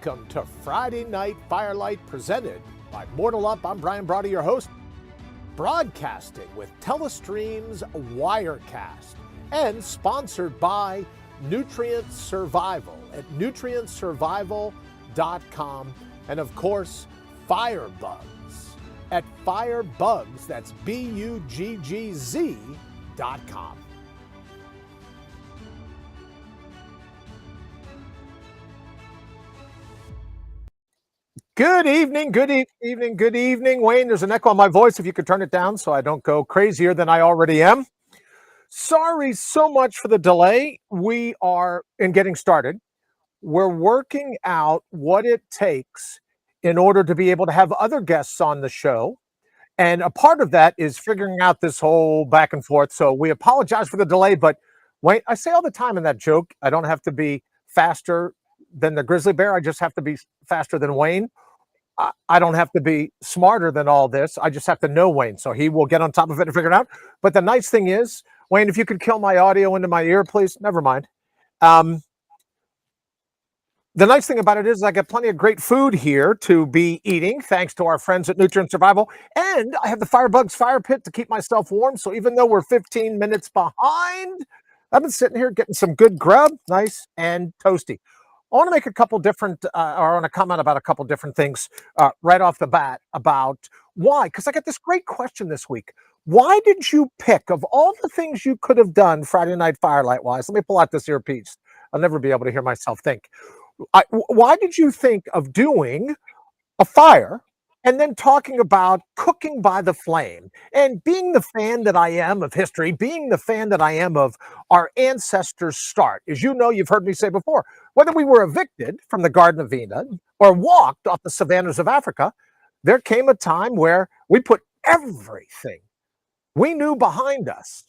Welcome to Friday Night Firelight, presented by Mortal Up. I'm Brian Brawdy, your host, broadcasting with Telestream's Wirecast and sponsored by Nutrient Survival at nutrientsurvival.com, and of course, Firebugs at Firebugs, that's BUGGZ.com. Good evening, good evening, good evening. Wayne, there's an echo on my voice. If you could turn it down so I don't go crazier than I already am. Sorry so much for the delay. We are in getting started. We're working out what it takes in order to be able to have other guests on the show. And a part of that is figuring out this whole back and forth. So we apologize for the delay, but Wayne, I say all the time in that joke, I don't have to be faster than the grizzly bear. I just have to be faster than Wayne. I don't have to be smarter than all this. I just have to know Wayne. So he will get on top of it and figure it out. But the nice thing is, Wayne, if you could kill my audio into my ear, please. Never mind. The nice thing about it is I get plenty of great food here to be eating, thanks to our friends at Nutrient Survival. And I have the Firebugs fire pit to keep myself warm. So even though we're 15 minutes behind, I've been sitting here getting some good grub, nice and toasty. I want to make a couple different, or I want to comment about a couple different things right off the bat about why, because I got this great question this week. Why did you pick, of all the things you could have done Friday Night Firelight-wise, let me pull out this earpiece. I'll never be able to hear myself think. Why did you think of doing a fire and then talking about cooking by the flame? And being the fan that I am of history, being the fan that I am of our ancestors' start, as you know, you've heard me say before, whether we were evicted from the Garden of Eden or walked off the savannas of Africa, there came a time where we put everything we knew behind us.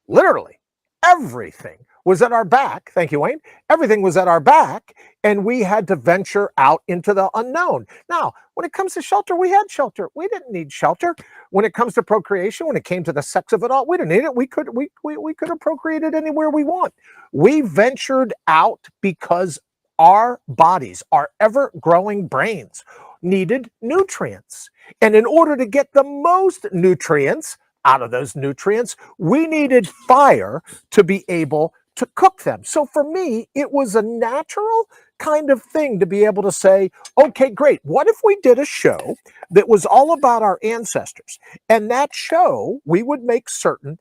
Literally, everything was at our back. Thank you, Wayne. Everything was at our back, and we had to venture out into the unknown. Now, when it comes to shelter, we had shelter. We didn't need shelter. When it comes to procreation, when it came to the sex of it all, we didn't need it. We could have procreated anywhere we want. We ventured out because our bodies, our ever-growing brains, needed nutrients. And in order to get the most nutrients out of those nutrients, we needed fire to be able to cook them. So for me, it was a natural kind of thing to be able to say, okay, great. What if we did a show that was all about our ancestors? And that show, we would make certain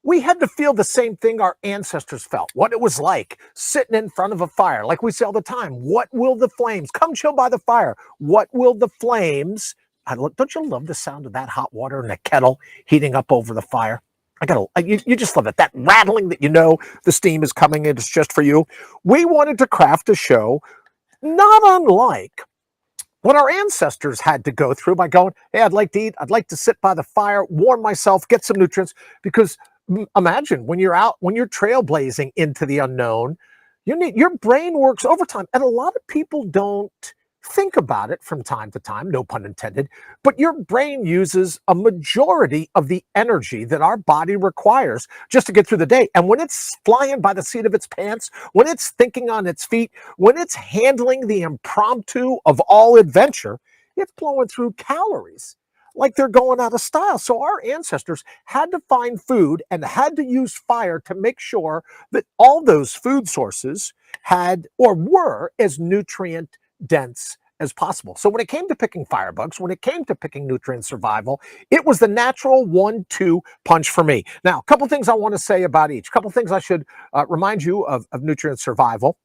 we had to feel the same thing our ancestors felt, what it was like sitting in front of a fire. Like we say all the time, what will the flames, come chill by the fire, what will the flames, don't you love the sound of that hot water in the kettle heating up over the fire? You just love it. That rattling that you know the steam is coming in, it's just for you. We wanted to craft a show not unlike what our ancestors had to go through by going, hey, I'd like to eat, I'd like to sit by the fire, warm myself, get some nutrients. Because imagine when you're out, when you're trailblazing into the unknown, your brain works overtime. And a lot of people don't think about it from time to time, no pun intended, but your brain uses a majority of the energy that our body requires just to get through the day. And when it's flying by the seat of its pants, when it's thinking on its feet, when it's handling the impromptu of all adventure, it's blowing through calories like they're going out of style. So our ancestors had to find food and had to use fire to make sure that all those food sources had or were as nutrient dense as possible. So when it came to picking firebugs, when it came to picking nutrient survival, it was the natural 1-2 punch for me. Now, a couple things I want to say about each. A couple things I should remind you of nutrient survival.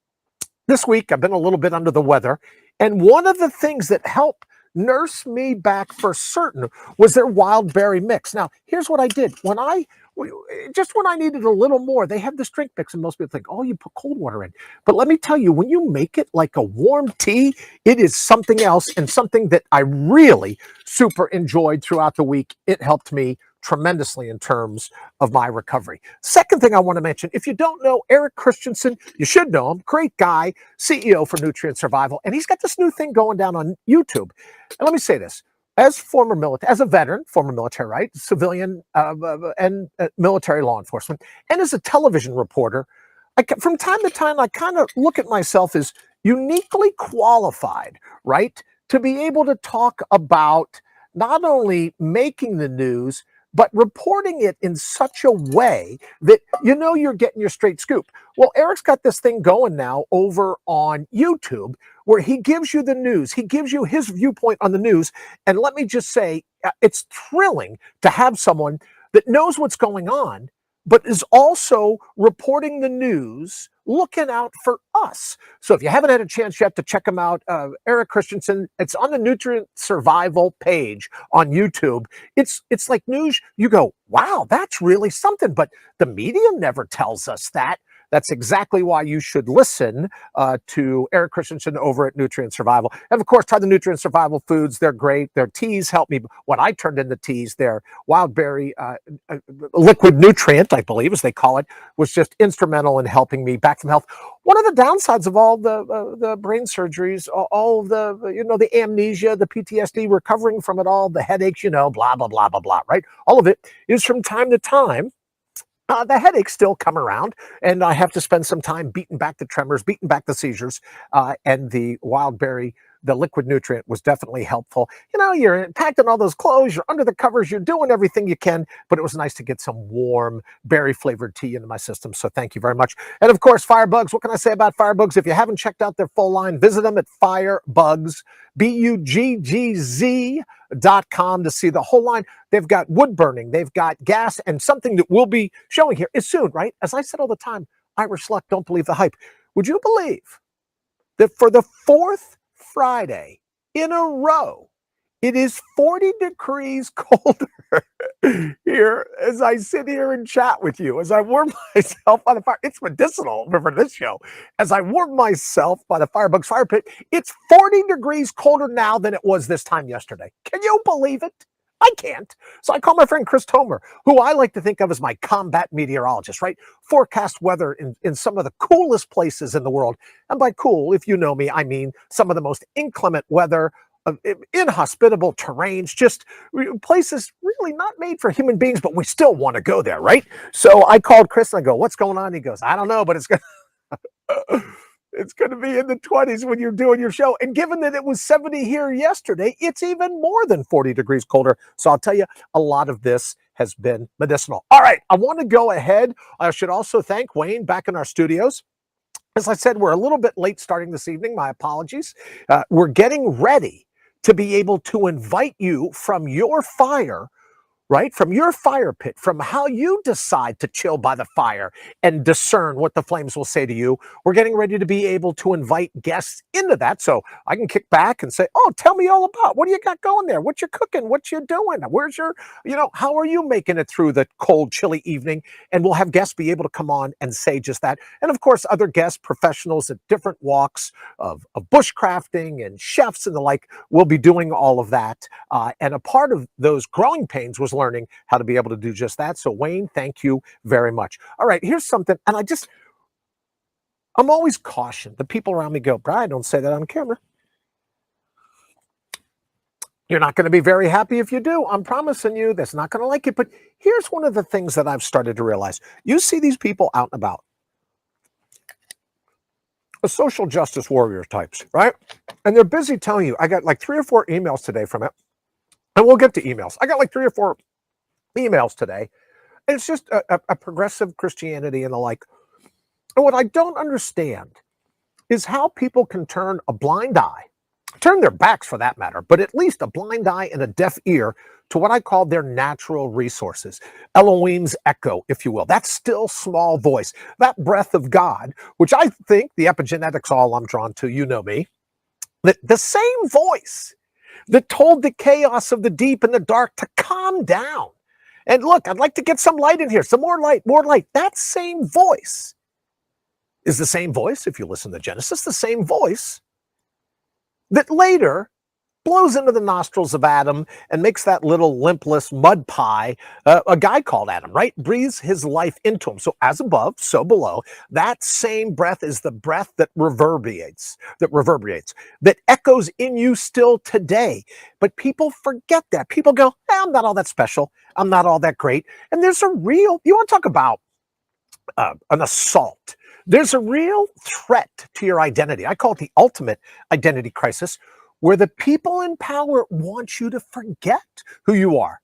This week, I've been a little bit under the weather, and one of the things that helped nurse me back for certain was their wild berry mix. Now, here's what I did. When I needed a little more, they have this drink mix, and most people think, oh, you put cold water in. But let me tell you, when you make it like a warm tea, it is something else, and something that I really super enjoyed throughout the week. It helped me tremendously in terms of my recovery. Second thing I want to mention, if you don't know Eric Christensen, you should know him. Great guy, CEO for Nutrient Survival, and he's got this new thing going down on YouTube. And let me say this. As former military, as a veteran, former military, right, civilian and military law enforcement, and as a television reporter, from time to time, I kind of look at myself as uniquely qualified, right, to be able to talk about not only making the news, but reporting it in such a way that you know you're getting your straight scoop. Well, Eric's got this thing going now over on YouTube where he gives you the news. He gives you his viewpoint on the news. And let me just say, it's thrilling to have someone that knows what's going on, but is also reporting the news, looking out for us. So if you haven't had a chance yet to check him out, Eric Christensen, it's on the Nutrient Survival page on YouTube. It's like news. You go, wow, that's really something. But the media never tells us that. That's exactly why you should listen to Eric Christensen over at Nutrient Survival. And of course, try the Nutrient Survival foods. They're great. Their teas help me. What I turned into teas, their wild berry liquid nutrient, I believe, as they call it, was just instrumental in helping me back from health. One of the downsides of all the brain surgeries, all of the amnesia, the PTSD, recovering from it all, the headaches, blah, blah, blah, blah, blah, right? All of it is from time to time. The headaches still come around, and I have to spend some time beating back the tremors, beating back the seizures, and the wild berry, the liquid nutrient was definitely helpful. You're packed in all those clothes, you're under the covers, you're doing everything you can, but it was nice to get some warm berry-flavored tea into my system, so thank you very much. And of course, Firebugs. What can I say about Firebugs? If you haven't checked out their full line, visit them at Firebugs, BUGGZ.com to see the whole line. They've got wood burning, they've got gas, and something that we'll be showing here is soon, right? As I said all the time, Irish luck, don't believe the hype. Would you believe that for the fourth Friday in a row, it is 40 degrees colder here as I sit here and chat with you, as I warm myself by the fire. It's medicinal for this show. As I warm myself by the Firebugs fire pit, it's 40 degrees colder now than it was this time yesterday. Can you believe it? I can't. So I call my friend Chris Tomer, who I like to think of as my combat meteorologist, right? Forecast weather in some of the coolest places in the world. And by cool, if you know me, I mean some of the most inclement weather, inhospitable terrains, just places really not made for human beings, but we still want to go there, right? So I called Chris and I go, what's going on? He goes, I don't know, but it's going to... It's going to be in the 20s when you're doing your show. And given that it was 70 here yesterday, it's even more than 40 degrees colder. So I'll tell you, a lot of this has been medicinal. All right, I want to go ahead. I should also thank Wayne back in our studios. As I said, we're a little bit late starting this evening. My apologies. We're getting ready to be able to invite you from your fire, right? From your fire pit, from how you decide to chill by the fire and discern what the flames will say to you. We're getting ready to be able to invite guests into that. So I can kick back and say, oh, tell me all about what do you got going there? What you cooking? What you doing? Where's your, how are you making it through the cold, chilly evening? And we'll have guests be able to come on and say just that. And of course, other guests, professionals at different walks of bushcrafting and chefs and the like, will be doing all of that. And a part of those growing pains was learning how to be able to do just that. So Wayne, thank you very much. All right, here's something, and I'm always cautioned. The people around me go, Brian, don't say that on camera. You're not going to be very happy if you do. I'm promising you that's not going to like it. But here's one of the things that I've started to realize. You see these people out and about, the social justice warrior types, right? And they're busy telling you, I got like 3 or 4 emails today from it. And we'll get to emails. I got like 3 or 4 emails today. And it's just a progressive Christianity and the like. And what I don't understand is how people can turn a blind eye, turn their backs for that matter, but at least a blind eye and a deaf ear to what I call their natural resources. Elohim's echo, if you will. That still small voice, that breath of God, which I think the epigenetics all I'm drawn to, you know me, that the same voice that told the chaos of the deep and the dark to calm down. And look, I'd like to get some light in here, some more light, more light. That same voice is the same voice, if you listen to Genesis, the same voice that later blows into the nostrils of Adam and makes that little limpless mud pie a guy called Adam, right? Breathes his life into him. So as above, so below. That same breath is the breath that reverberates, that echoes in you still today. But people forget that. People go, I'm not all that special. I'm not all that great. And there's you want to talk about an assault There's a real threat to your identity. I call it the ultimate identity crisis, where the people in power want you to forget who you are.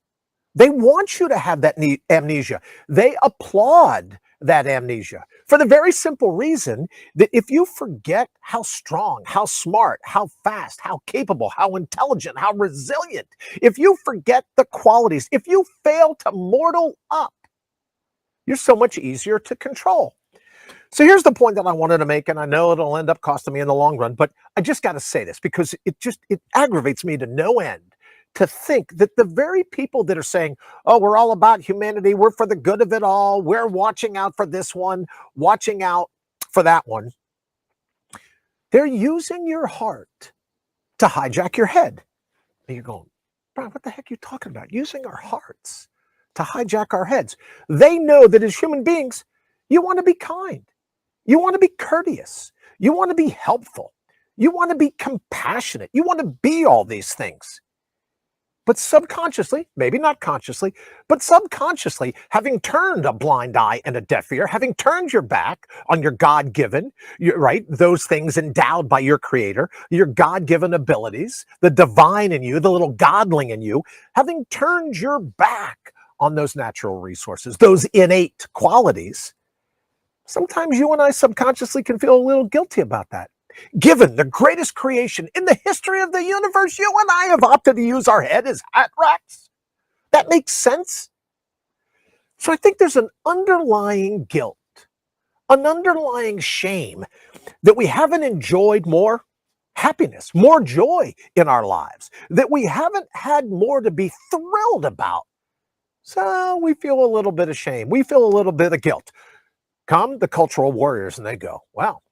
They want you to have that amnesia. They applaud that amnesia for the very simple reason that if you forget how strong, how smart, how fast, how capable, how intelligent, how resilient, if you forget the qualities, if you fail to mortal up, you're so much easier to control. So here's the point that I wanted to make, and I know it'll end up costing me in the long run, but I just got to say this because it aggravates me to no end to think that the very people that are saying, "Oh, we're all about humanity, we're for the good of it all, we're watching out for this one, watching out for that one," they're using your heart to hijack your head. And you're going, "Brian, what the heck are you talking about? Using our hearts to hijack our heads." They know that as human beings, you want to be kind. You want to be courteous. You want to be helpful. You want to be compassionate. You want to be all these things. But subconsciously, maybe not consciously, but subconsciously, having turned a blind eye and a deaf ear, having turned your back on your God given, right, those things endowed by your creator, your God given abilities, the divine in you, the little godling in you, having turned your back on those natural resources, those innate qualities, sometimes you and I subconsciously can feel a little guilty about that. Given the greatest creation in the history of the universe, you and I have opted to use our head as hat racks. That makes sense. So I think there's an underlying guilt, an underlying shame that we haven't enjoyed more happiness, more joy in our lives, that we haven't had more to be thrilled about. So we feel a little bit of shame. We feel a little bit of guilt. Come the cultural warriors and they go, "Well,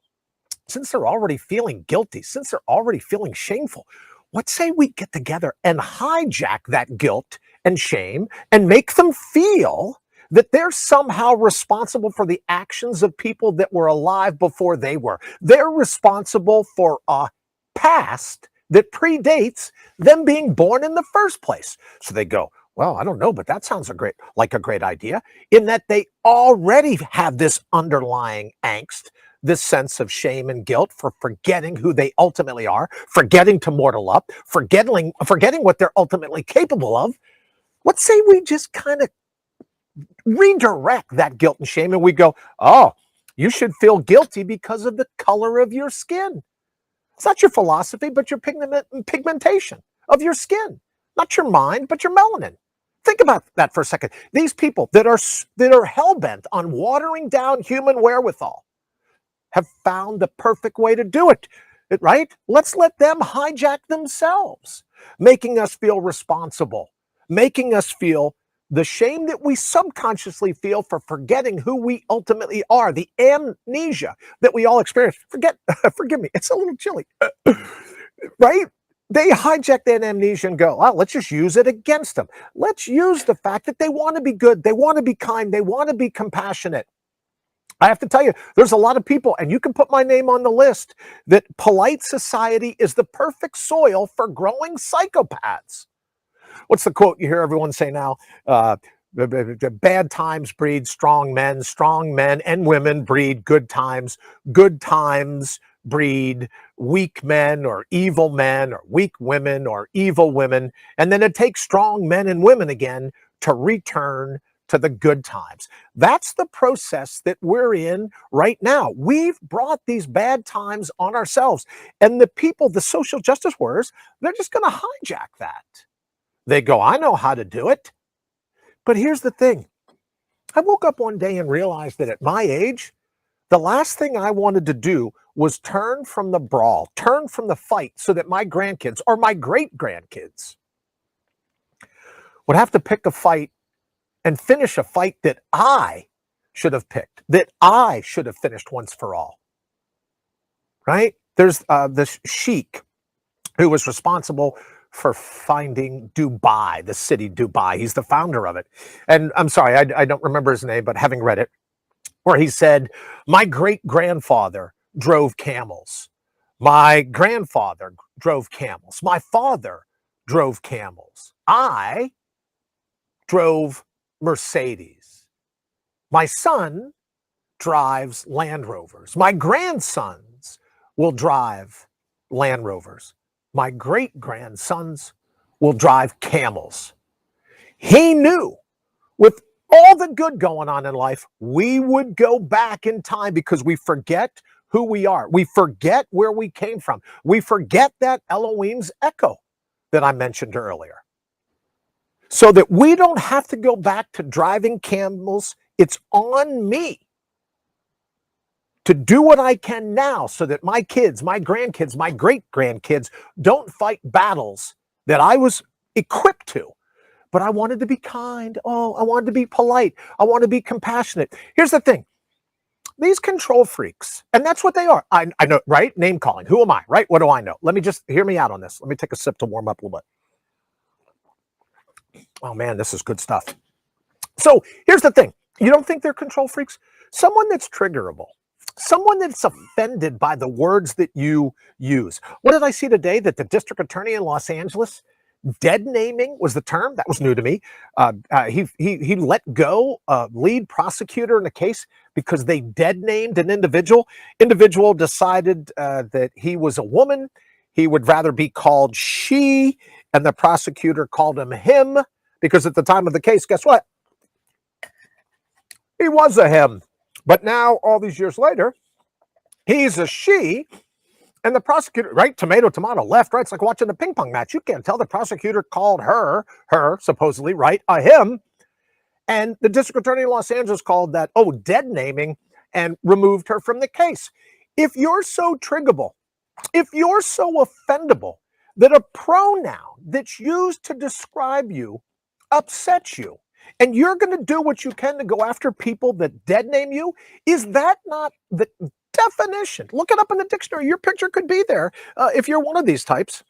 since they're already feeling guilty, since they're already feeling shameful, what say we get together and hijack that guilt and shame and make them feel that they're somehow responsible for the actions of people that were alive before they were. They're responsible for a past that predates them being born in the first place." So they go, "Well, I don't know, but that sounds like a great idea," in that they already have this underlying angst, this sense of shame and guilt for forgetting who they ultimately are, forgetting to mortal up, forgetting what they're ultimately capable of. Let's say we just kind of redirect that guilt and shame and we go, "Oh, you should feel guilty because of the color of your skin." It's not your philosophy, but your pigmentation of your skin, not your mind, but your melanin. Think about that for a second. These people that are hell bent on watering down human wherewithal have found the perfect way to do it, right? Let's let them hijack themselves, making us feel responsible, making us feel the shame that we subconsciously feel for forgetting who we ultimately are, the amnesia that we all experience. Forgive me, it's a little chilly, right? They hijack that amnesia and go, "Well, let's just use it against them. Let's use the fact that they want to be good, they want to be kind, they want to be compassionate." I have to tell you, there's a lot of people, and you can put my name on the list, that polite society is the perfect soil for growing psychopaths. What's the quote you hear everyone say now? The bad times breed strong men and women breed good times breed weak men or weak women or evil women. And then it takes strong men and women again to return to the good times. That's the process that we're in right now. We've brought these bad times on ourselves. And the people, the social justice warriors, they're just going to hijack that. They go, "I know how to do it." But here's the thing. I woke up one day and realized that at my age, the last thing I wanted to do was turn from the brawl, turn from the fight so that my grandkids or my great grandkids would have to pick a fight and finish a fight that I should have picked, that I should have finished once for all. Right? There's this sheik who was responsible for finding Dubai, the city Dubai. He's the founder of it. And I'm sorry, I don't remember his name, but having read it, where he said, "My great grandfather drove camels. My grandfather drove camels. My father drove camels. I drove Mercedes. My son drives Land Rovers. My grandsons will drive Land Rovers. My great-grandsons will drive Camels. He knew with all the good going on in life, we would go back in time because we forget who we are. We forget where we came from. We forget that Elohim's echo that I mentioned earlier. So that we don't have to go back to driving camels. It's on me to do what I can now so that my kids, my grandkids, my great-grandkids don't fight battles that I was equipped to. But I wanted to be kind. Oh, I wanted to be polite. I want to be compassionate. Here's the thing. These control freaks, and that's what they are. I know, right? Name calling. Who am I, right? What do I know? Let me just hear me out on this. Let me take a sip to warm up a little bit. Oh, man, this is good stuff. So here's the thing. You don't think they're control freaks? Someone that's triggerable. Someone that's offended by the words that you use. What did I see today? That the district attorney in Los Angeles, dead naming was the term. That was new to me. He let go a lead prosecutor in a case because they dead named an individual. Individual decided that he was a woman. He would rather be called she, and the prosecutor called him him because at the time of the case, guess what? He was a him. But now, all these years later, he's a she. And the prosecutor, right? Tomato, tomato, left, right. It's like watching a ping pong match. You can't tell. The prosecutor called her, supposedly, right? A him. And the district attorney in Los Angeles called that, dead naming, and removed her from the case. If you're so triggerable, if you're so offendable that a pronoun that's used to describe you upsets you, and you're going to do what you can to go after people that dead name you, is that not the definition? Look it up in the dictionary. Your picture could be there if you're one of these types.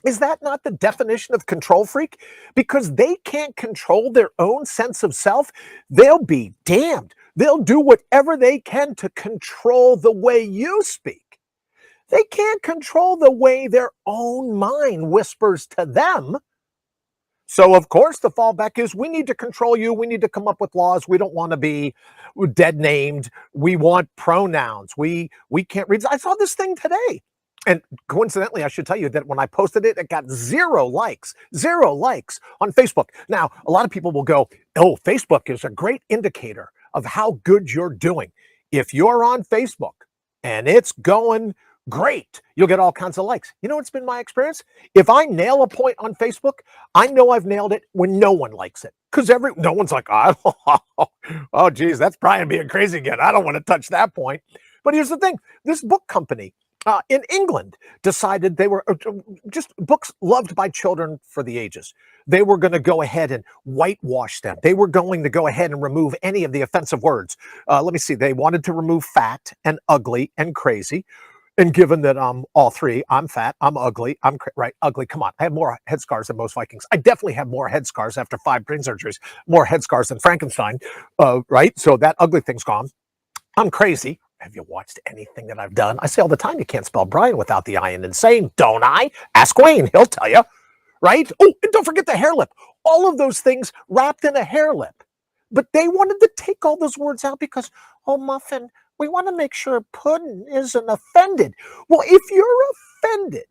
Is that not the definition of control freak? Because they can't control their own sense of self. They'll be damned. They'll do whatever they can to control the way you speak. They can't control the way their own mind whispers to them. So, of course, the fallback is we need to control you. We need to come up with laws. We don't want to be dead named. We want pronouns. We can't read. I saw this thing today. And coincidentally, I should tell you that when I posted it, it got 0 likes on Facebook. Now, a lot of people will go, oh, Facebook is a great indicator of how good you're doing. If you're on Facebook and it's going great, you'll get all kinds of likes. You know what's been my experience? If I nail a point on Facebook, I know I've nailed it when no one likes it. Because no one's like, oh, geez, that's Brian being crazy again. I don't want to touch that point. But here's the thing. This book company in England decided they were just books loved by children for the ages. They were going to go ahead and whitewash them. They were going to go ahead and remove any of the offensive words. Let me see. They wanted to remove fat and ugly and crazy. And given that I'm all three, I'm fat, I'm ugly, ugly. Come on, I have more head scars than most Vikings. I definitely have more head scars after 5 brain surgeries, more head scars than Frankenstein, right? So that ugly thing's gone. I'm crazy. Have you watched anything that I've done? I say all the time, you can't spell Brian without the I in insane, don't I? Ask Wayne, he'll tell you, right? Oh, and don't forget the hair lip. All of those things wrapped in a hair lip. But they wanted to take all those words out because, Muffin, we want to make sure Puddin' isn't offended. Well, if you're offended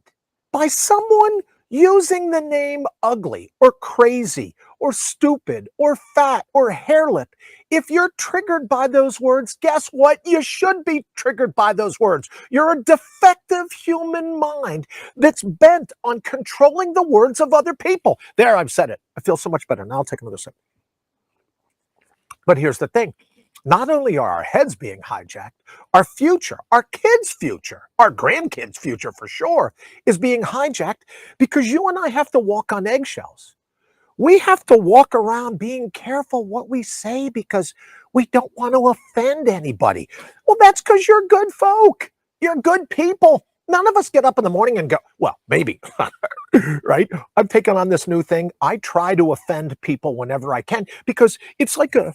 by someone using the name ugly or crazy or stupid or fat or hair lip, if you're triggered by those words, guess what? You should be triggered by those words. You're a defective human mind that's bent on controlling the words of other people. There, I've said it. I feel so much better. Now I'll take another sip. But here's the thing. Not only are our heads being hijacked, our future, our kids' future, our grandkids' future for sure, is being hijacked because you and I have to walk on eggshells. We have to walk around being careful what we say because we don't want to offend anybody. Well, that's because you're good folk. You're good people. None of us get up in the morning and go, well, maybe, right? I've taken on this new thing. I try to offend people whenever I can because it's like a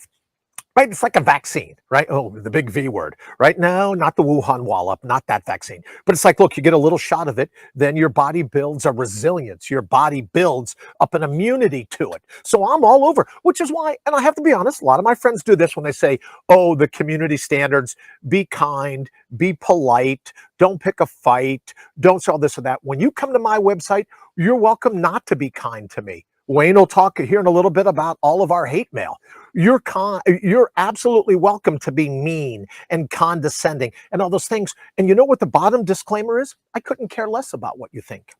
right? It's like a vaccine, right? Oh, the big V word, right? No, not the Wuhan wallop, not that vaccine. But it's like, look, you get a little shot of it, then your body builds a resilience. Your body builds up an immunity to it. So I'm all over, which is why, and I have to be honest, a lot of my friends do this when they say, oh, the community standards, be kind, be polite, don't pick a fight, don't say all this or that. When you come to my website, you're welcome not to be kind to me. Wayne will talk here in a little bit about all of our hate mail. You're absolutely welcome to be mean and condescending and all those things. And you know what the bottom disclaimer is? I couldn't care less about what you think.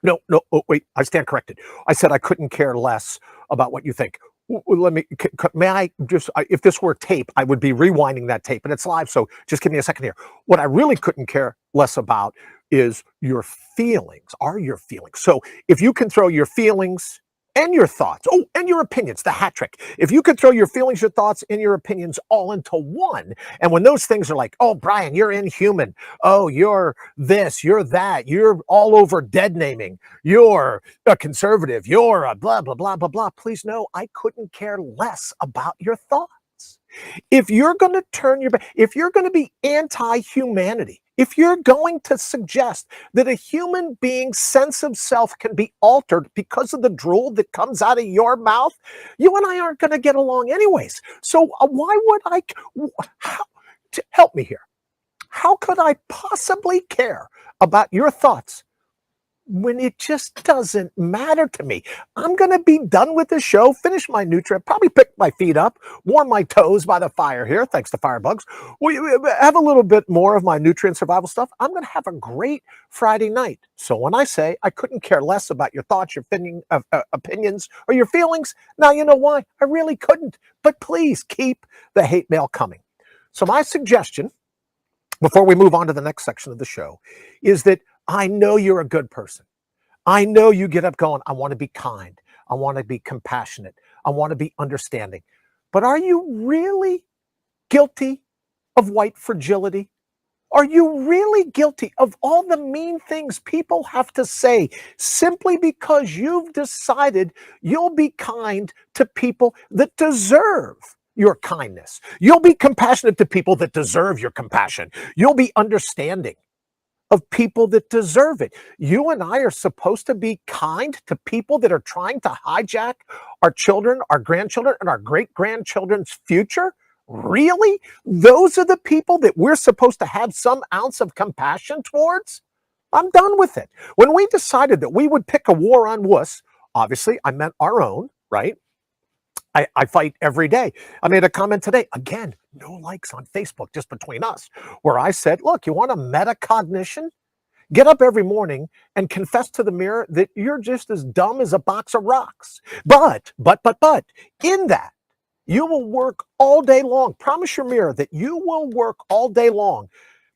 No, no, oh, wait, I stand corrected. I said I couldn't care less about what you think. Let me, may I just, if this were tape, I would be rewinding that tape, but it's live, so just give me a second here. What I really couldn't care less about is your feelings, are your feelings. So if you can throw your feelings and your thoughts, oh, and your opinions, the hat trick. If you could throw your feelings, your thoughts, and your opinions all into one, and when those things are like, oh, Brian, you're inhuman. Oh, you're this, you're that, you're all over dead naming, you're a conservative, you're a blah, blah, blah, blah, blah. Please know I couldn't care less about your thoughts. If you're going to turn your back, if you're going to be anti humanity, if you're going to suggest that a human being's sense of self can be altered because of the drool that comes out of your mouth, you and I aren't going to get along anyways. So why would I? How, help me here. How could I possibly care about your thoughts when it just doesn't matter to me? I'm going to be done with the show, finish my nutrient, probably pick my feet up, warm my toes by the fire here, thanks to Firebugs. We have a little bit more of my nutrient survival stuff. I'm going to have a great Friday night. So when I say I couldn't care less about your thoughts, your opinions, or your feelings, now you know why. I really couldn't. But please keep the hate mail coming. So my suggestion, before we move on to the next section of the show, is that I know you're a good person. I know you get up going, I want to be kind. I want to be compassionate. I want to be understanding. But are you really guilty of white fragility? Are you really guilty of all the mean things people have to say simply because you've decided you'll be kind to people that deserve your kindness? You'll be compassionate to people that deserve your compassion. You'll be understanding of people that deserve it. You and I are supposed to be kind to people that are trying to hijack our children, our grandchildren, and our great grandchildren's future? Really? Those are the people that we're supposed to have some ounce of compassion towards? I'm done with it. When we decided that we would pick a war on wuss, obviously I meant our own, right? I fight every day. I made a comment today, again, no likes on Facebook, just between us, where I said, look, you want a metacognition? Get up every morning and confess to the mirror that you're just as dumb as a box of rocks. But, in that, you will work all day long. Promise your mirror that you will work all day long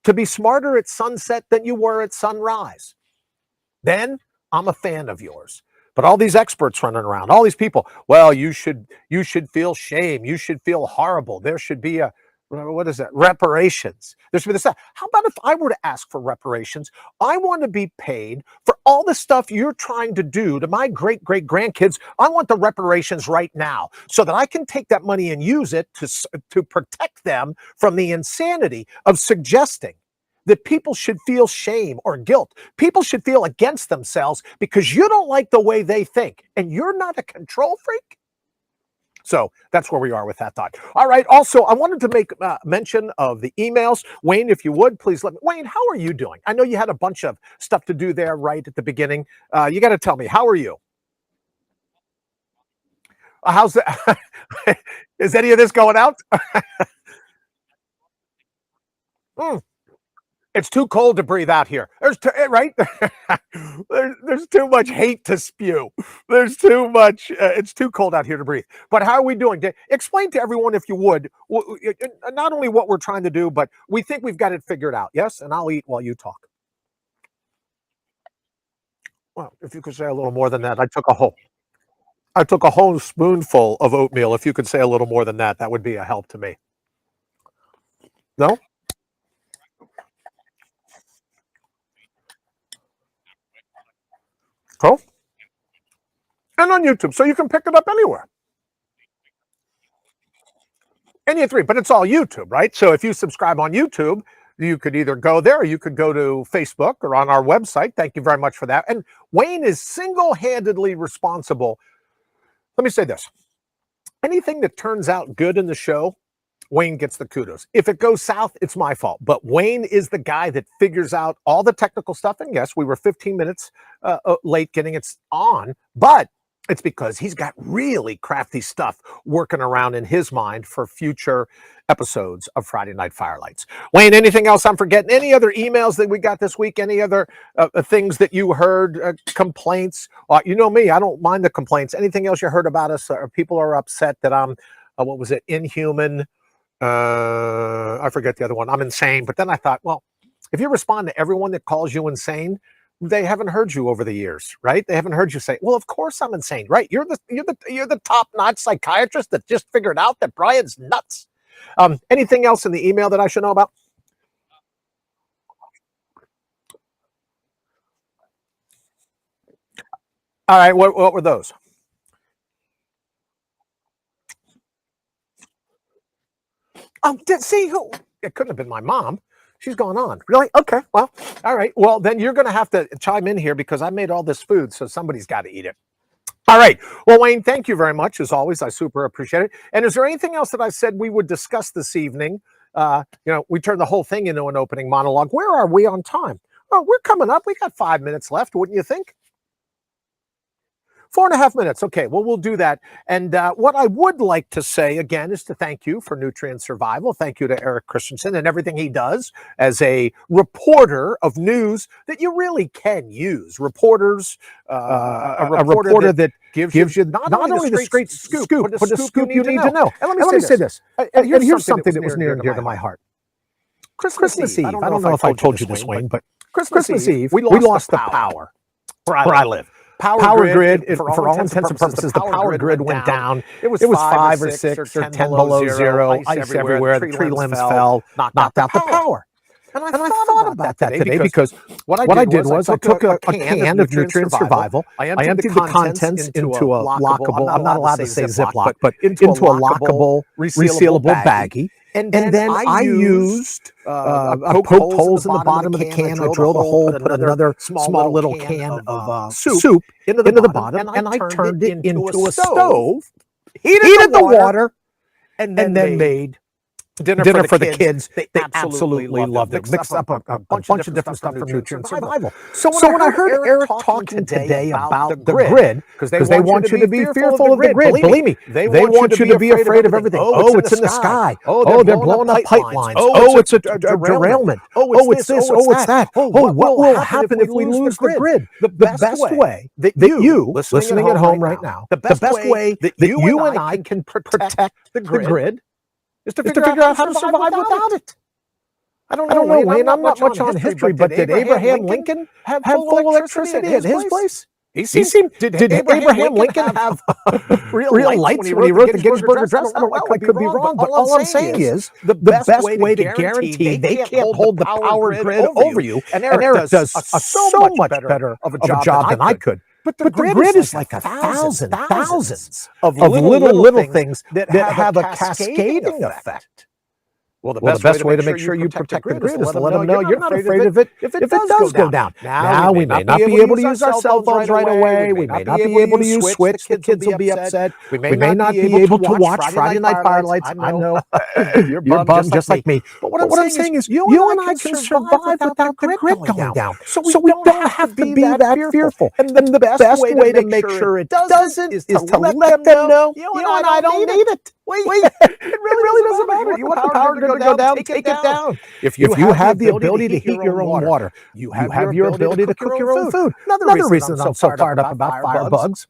to be smarter at sunset than you were at sunrise. Then I'm a fan of yours. But all these experts running around, all these people, well, you should feel shame. You should feel horrible. There should be a, what is that? Reparations. There should be this. How about if I were to ask for reparations? I want to be paid for all the stuff you're trying to do to my great great grandkids. I want the reparations right now so that I can take that money and use it to protect them from the insanity of suggesting that people should feel shame or guilt. People should feel against themselves because you don't like the way they think and you're not a control freak. So that's where we are with that thought. All right. Also, I wanted to make mention of the emails. Wayne, if you would, please let me. Wayne, how are you doing? I know you had a bunch of stuff to do there right at the beginning. You got to tell me, how are you? How's that? Is any of this going out? Mm. It's too cold to breathe out here. Right? There's too much hate to spew. There's too much. It's too cold out here to breathe. But how are we doing? Explain to everyone, if you would, not only what we're trying to do, but we think we've got it figured out. Yes, and I'll eat while you talk. Well, if you could say a little more than that, I took a whole spoonful of oatmeal. If you could say a little more than that, that would be a help to me. No? Oh, and on YouTube, so you can pick it up anywhere. And you have 3, but it's all YouTube, right? So if you subscribe on YouTube, you could either go there or you could go to Facebook or on our website. Thank you very much for that. And Wayne is single-handedly responsible. Let me say this. Anything that turns out good in the show, Wayne gets the kudos. If it goes south, it's my fault. But Wayne is the guy that figures out all the technical stuff. And yes, we were 15 minutes late getting it on, but it's because he's got really crafty stuff working around in his mind for future episodes of Friday Night Firelights. Wayne, anything else I'm forgetting? Any other emails that we got this week? Any other things that you heard, complaints? You know me, I don't mind the complaints. Anything else you heard about us? Or people are upset that I'm, what was it, inhuman? I forget the other one. I'm insane. But then I thought, well, if you respond to everyone that calls you insane, they haven't heard you over the years, right? They haven't heard you say, well, of course I'm insane, right? You're the top-notch psychiatrist that just figured out that Brian's nuts. Anything else in the email that I should know about? All right, what were those? See who? It couldn't have been my mom. She's gone on. Really? Okay. Well, all right. Well, then you're going to have to chime in here because I made all this food, so somebody's got to eat it. All right. Well, Wayne, thank you very much. As always, I super appreciate it. And is there anything else that I said we would discuss this evening? We turned the whole thing into an opening monologue. Where are we on time? Oh, we're coming up. We got 5 minutes left, wouldn't you think? 4.5 minutes. Okay, well, we'll do that. And what I would like to say, again, is to thank you for Nutrient Survival. Thank you to Eric Christensen and everything he does as a reporter of news that you really can use. Reporters, a reporter that gives you not only the straight scoop, but the scoop you need to know. And let me say this. And here's something that was near and dear to my heart. Christmas Eve. I don't know if I told you this, Wayne, but Christmas Eve, we lost the power where I live. Power grid, for all intents and purposes, the power grid went down. It was 5 or 6 or 10 below zero, ice everywhere, the tree limbs fell, knocked out the power. And I thought about that today because what I did was I took a can of Nutrient Survival, I emptied the contents into a lockable, I'm not allowed to say Ziploc, but into a lockable, resealable baggie. And then I used, I poked holes in the bottom of the can, I drilled a hole, put another small little can of soup into the bottom, and I turned it into a stove, heated the water, and then made dinner for the kids. They absolutely loved it. Mixed up a bunch of different stuff from Nutrient Survival. So when I heard Eric talking today about the grid, because they want you to be fearful of the grid, believe me, they want you to be afraid of everything. Oh, it's in the sky. Oh, they're blowing up pipelines. Oh, it's a derailment. Oh, it's this. Oh, it's that. Oh, what will happen if we lose the grid? The best way that you, listening at home right now, the best way that you and I can protect the grid is to figure out how to survive without it. I don't know, Wayne. I'm not much on history, but did Abraham Lincoln have full electricity at his place? Did Abraham Lincoln have real lights when he wrote the Gettysburg Address? I could be wrong, but all I'm saying is the best way to guarantee they can't hold the power grid over you, and Eric does a so much better of a job than I could. But the grid is like thousands of little things that have a cascading effect. Well, the best way to make sure you protect the grid is to let them know you're not afraid of it if it does go down. Now, we may not be able to use our cell phones right away. We may not be able to use Switch. The kids will be upset. We may not be able to watch Friday Night Firelights. I know you're bummed just like me. But what I'm saying is you and I can survive without the grid going down. So we don't have to be that fearful. And the best way to make sure it doesn't is to let them know you and I don't need it. Wait, it really doesn't matter. You want the power grid to go down, take it down. If you have the ability to heat your own water, you have your ability to cook your own food. Another reason I'm so fired up about firebugs,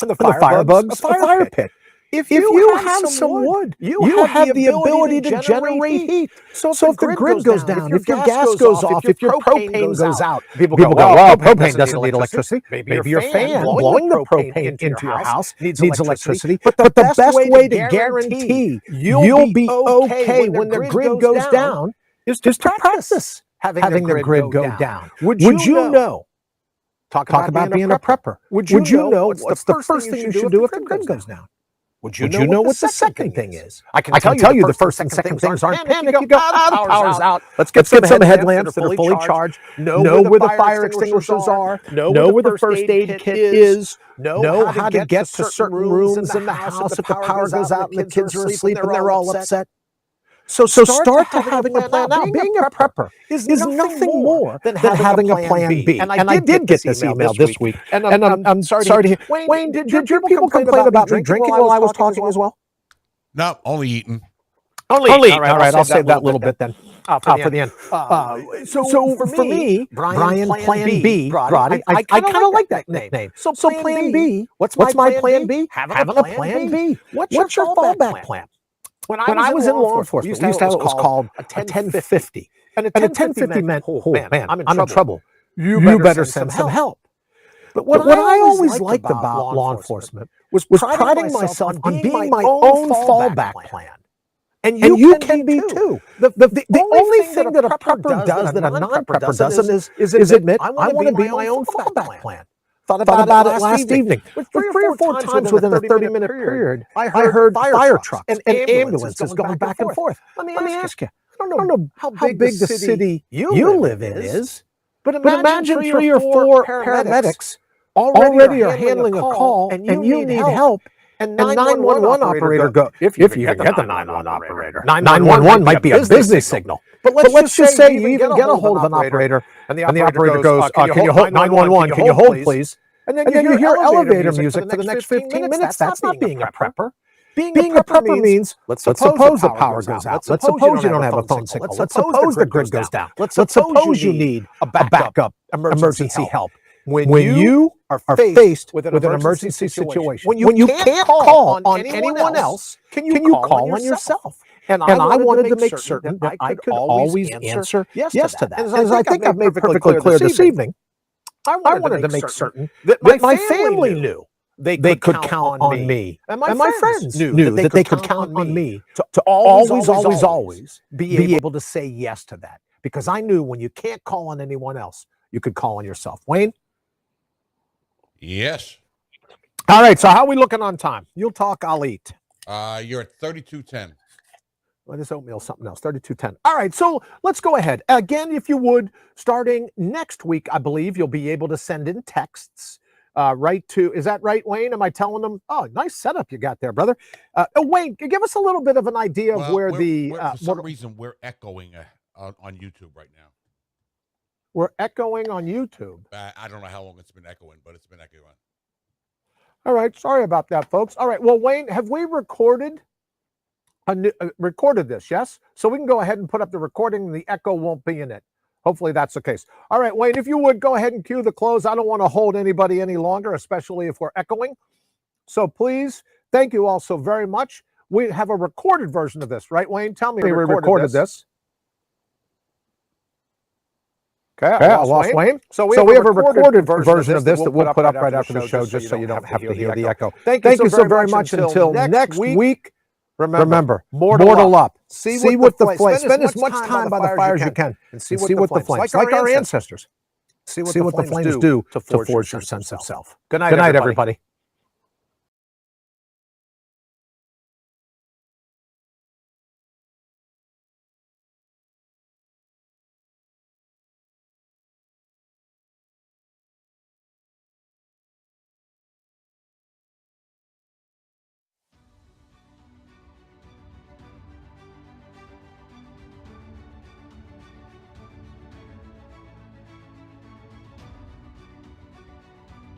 and the firebugs, a fire pit. If you have some wood, you have the ability to generate heat. So if the grid goes down, if your gas goes off, if your propane goes out, people go, well, propane doesn't need electricity. Maybe your fan blowing the propane into your house needs electricity. But the best way to guarantee you'll be okay when the grid goes down is to practice having the grid go down. Would you know? Talk about being a prepper. Would you know what's the first thing you should do if the grid goes down? Would you know what the second thing is? I can tell you the first and second things aren't panic. You go, the power's out. Let's get some headlamps that are fully charged. Know where the fire extinguishers are. Know where the first aid kit is. Know how to get to certain rooms in the house if the power goes out and the kids are asleep and they're all upset. So start to having a plan now. Being a prepper is nothing more than having a plan B. And I did get this email this week. And I'm sorry to hear. Wayne, did your people complain about me drinking while I was talking as well? No, only eating. Only eating. All right, I'll save that little bit then. For the end. So for me, Brian Plan B, Brawdy, I kind of like that name. So Plan B, what's my Plan B? Having a Plan B. What's your fallback plan? When I was in law enforcement, we used to have what was called a 1050. And a 1050 meant, oh man, I'm in trouble. You better send some help. But what I always liked about law enforcement was priding myself on being my own fallback plan. And you can be too. The only thing that a prepper does that a non-prepper doesn't is admit, I want to be my own fallback plan. Thought about it last evening. With three or four times within a 30-minute period, I heard fire trucks and ambulances going back and forth. Let me ask you, I don't know how big the city you live in is, but imagine 3 or 4 paramedics already are handling a call and you need help. And 911 operator go, if you get the 911 operator. 911 might be a business signal. But let's just say you even get a hold of an operator, and the operator goes, can you hold 911, can you hold please? And then you hear elevator music for the next 15 minutes. That's not being a prepper. Being a prepper means, let's suppose the power goes out. Let's suppose you don't have a phone signal. Let's suppose the grid goes down. Let's suppose you need a backup emergency help. When you are faced with an emergency situation, when you can't call on anyone else, can you call on yourself? And I wanted to make certain that I could always answer yes to that. As I think I've made perfectly clear this evening, I wanted to make certain that my family knew they could count on me. And my friends knew that they could count on me to always be able to say yes to that. Because I knew when you can't call on anyone else, you could call on yourself. Wayne? Yes. All right, so how are we looking on time? You'll talk, I'll eat. You're at 32:10. Well, this oatmeal something else, 32:10. All right, so let's go ahead. Again, if you would, starting next week, I believe you'll be able to send in texts right to, is that right, Wayne? Am I telling them? Oh, nice setup you got there, brother. Wayne, give us a little bit of an idea of where for some reason, we're echoing on YouTube right now. We're echoing on YouTube. I don't know how long it's been echoing, but it's been echoing. All right, sorry about that, folks. All right, well, Wayne, have we recorded this, yes? So we can go ahead and put up the recording and the echo won't be in it. Hopefully that's the case. All right, Wayne, if you would, go ahead and cue the close. I don't want to hold anybody any longer, especially if we're echoing. So please, thank you all so very much. We have a recorded version of this, right, Wayne? Tell me we recorded this. Okay, I lost Wayne. So we have a recorded version of this that we'll put up right after the show, just so you don't have to hear the echo. Thank you so very much. Until next week, remember, mortal up. See what the flames. Spend as much time by the fire as you can, and see what the flames, like our ancestors, see what the flames do to forge your sense of self. Good night, everybody.